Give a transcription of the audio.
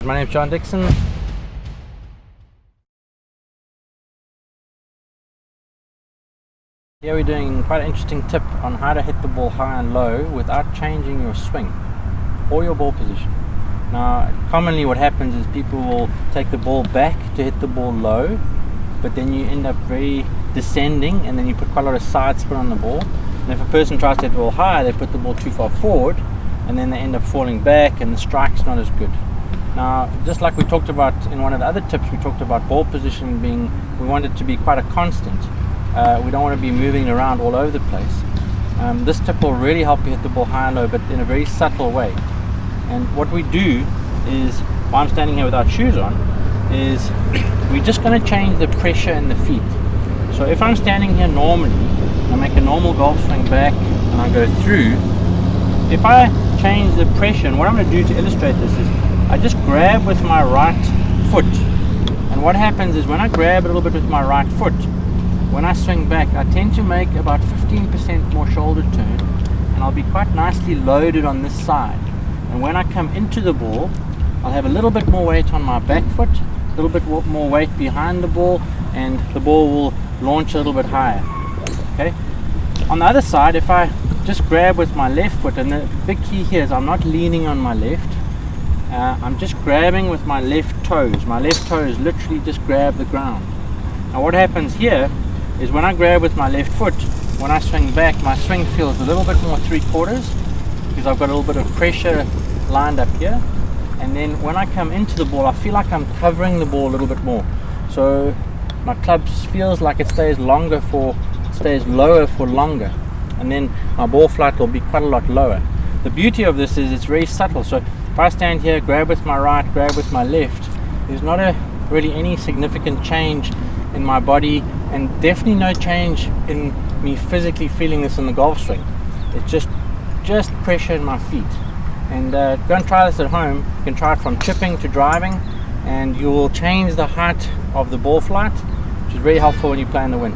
My name is John Dickson. Here we're doing quite an interesting tip on how to hit the ball high and low without changing your swing or your ball position. Now, commonly what happens is people will take the ball back to hit the ball low, but then you end up very descending and then you put quite a lot of side spin on the ball. And if a person tries to hit the ball high, they put the ball too far forward and then they end up falling back and the strike's not as good. Now, just like we talked about in one of the other tips, we talked about ball position being, we want it to be quite a constant. We don't want to be moving around all over the place. This tip will really help you hit the ball high and low, but in a very subtle way. And what we do is, while I'm standing here without shoes on, is we're just going to change the pressure in the feet. So if I'm standing here normally, I make a normal golf swing back and I go through. If I change the pressure, and what I'm going to do to illustrate this is, I just grab with my right foot, and what happens is when I grab a little bit with my right foot, when I swing back, I tend to make about 15% more shoulder turn, and I'll be quite nicely loaded on this side. And when I come into the ball, I'll have a little bit more weight on my back foot, a little bit more weight behind the ball, and the ball will launch a little bit higher. Okay. On the other side, if I just grab with my left foot, and the big key here is I'm not leaning on my left. I'm just grabbing with my left toes. My left toes literally just grab the ground. Now what happens here is when I grab with my left foot, when I swing back, my swing feels a little bit more 3/4 because I've got a little bit of pressure lined up here. And then when I come into the ball, I feel like I'm covering the ball a little bit more. So my club feels like it stays lower for longer. And then my ball flight will be quite a lot lower. The beauty of this is it's very subtle. So if I stand here, grab with my right, grab with my left, there's not really any significant change in my body, and definitely no change in me physically feeling this in the golf swing. It's just pressure in my feet. And go and try this at home. You can try it from chipping to driving, and you will change the height of the ball flight, which is very helpful when you play in the wind.